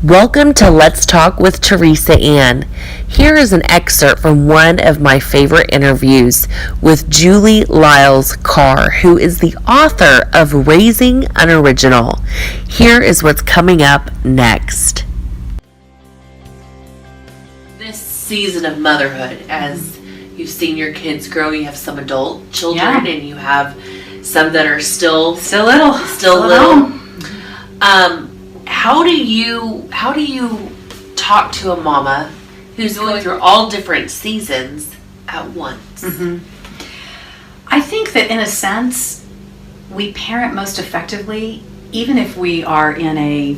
Welcome to Let's Talk with Teresa Ann. Here is an excerpt from one of my favorite interviews with Julie Lyles Carr, who is the author of Raising Unoriginal. Here is what's coming up next. This season of motherhood, as you've seen your kids grow, you have some adult children and you have some that are still little. How do you talk to a mama who's going through all different seasons at once? Mm-hmm. I think that in a sense, we parent most effectively, even if we are in a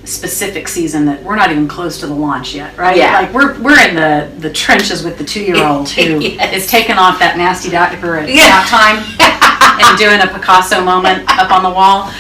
specific season that we're not even close to the launch yet, right? Yeah. Like we're in the trenches with the 2-year-old who is taking off that nasty diaper at nap time and doing a Picasso moment up on the wall.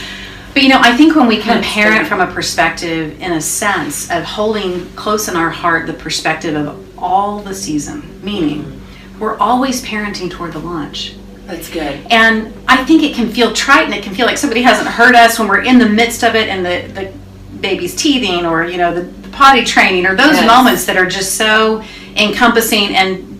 But I think when we can parent from a perspective, in a sense, of holding close in our heart the perspective of all the season, meaning we're always parenting toward the launch. That's good. And I think it can feel trite and it can feel like somebody hasn't heard us when we're in the midst of it and the baby's teething or, the potty training or those moments that are just so encompassing and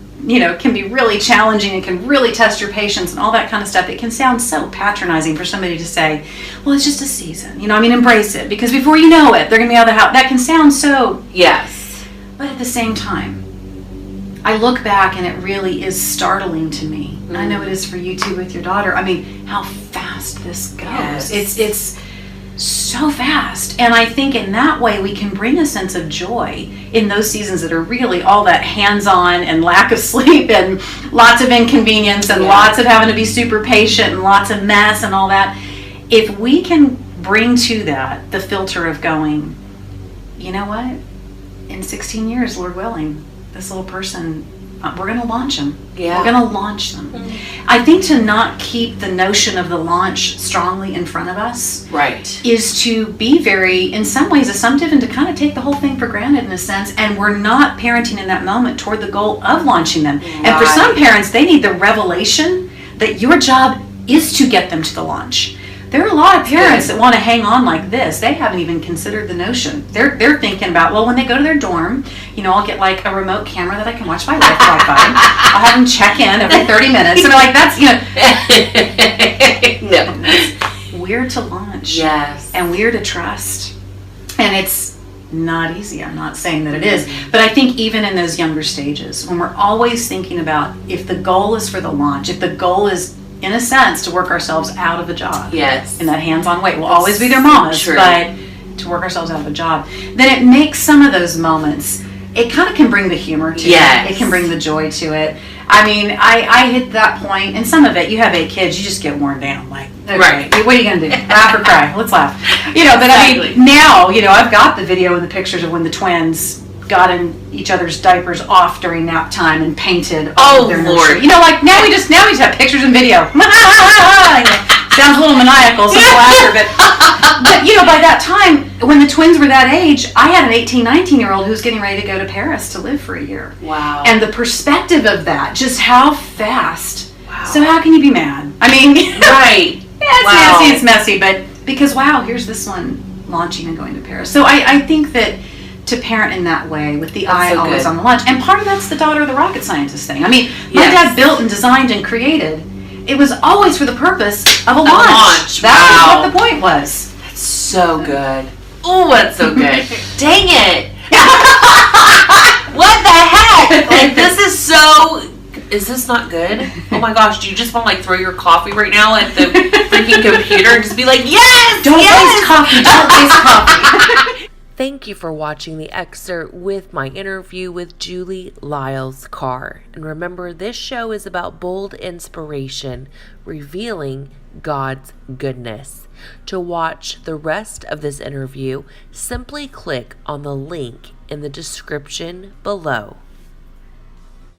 can be really challenging and can really test your patience and all that kind of stuff. It can sound so patronizing for somebody to say, well, it's just a season. Embrace it. Because before you know it, they're going to be out of the house. That can sound so... Yes. But at the same time, I look back and it really is startling to me. And I know it is for you too with your daughter. How fast this goes. Yes. It's so fast. And I think in that way we can bring a sense of joy in those seasons that are really all that hands-on and lack of sleep and lots of inconvenience and lots of having to be super patient and lots of mess and all that. If we can bring to that the filter of going, you know what? In 16 years, Lord willing, this little person, we're going to launch them. Yeah. We're going to launch them. Mm-hmm. I think to not keep the notion of the launch strongly in front of us is to be very, in some ways, assumptive and to kind of take the whole thing for granted in a sense, and we're not parenting in that moment toward the goal of launching them. Right. And for some parents, they need the revelation that your job is to get them to the launch. There are a lot of parents that want to hang on like this. They haven't even considered the notion. They're thinking about, well, when they go to their dorm, I'll get like a remote camera that I can watch my life Wi-Fi. I'll have them check in every 30 minutes. And they're like, that's, no. We're to launch. Yes. And we're to trust. And it's not easy. I'm not saying that it is. But I think even in those younger stages, when we're always thinking about if the goal is for the launch, if the goal is, in a sense, to work ourselves out of a job. Yes. In that hands-on way. We'll always be their mamas, but to work ourselves out of a job. Then it makes some of those moments, it kind of can bring the humor to it. It can bring the joy to it. I hit that point, and some of it, you have 8 kids, you just get worn down. Like, okay, what are you going to do? Laugh or cry? Let's laugh. But now, I've got the video and the pictures of when the twins got in each other's diapers off during nap time and painted all of their nursery. Now we just have pictures and video. Sounds a little maniacal, so laughter, but by that time, when the twins were that age, I had an 18, 19-year-old who was getting ready to go to Paris to live for a year. Wow. And the perspective of that, just how fast. Wow. So how can you be mad? Right. Nasty, it's messy, but because, here's this one launching and going to Paris. So I think that to parent in that way, with the eye always on the launch. And part of that's the daughter of the rocket scientist thing. My dad built and designed and created. It was always for the purpose of a launch. That was what the point was. That's so good. Oh, that's so good. Dang it. What the heck? This is so... Is this not good? Oh my gosh, do you just want to throw your coffee right now at the freaking computer and just be like, yes! Don't waste coffee. Don't waste coffee. Thank you for watching the excerpt with my interview with Julie Lyles Carr. And remember, this show is about bold inspiration, revealing God's goodness. To watch the rest of this interview, simply click on the link in the description below.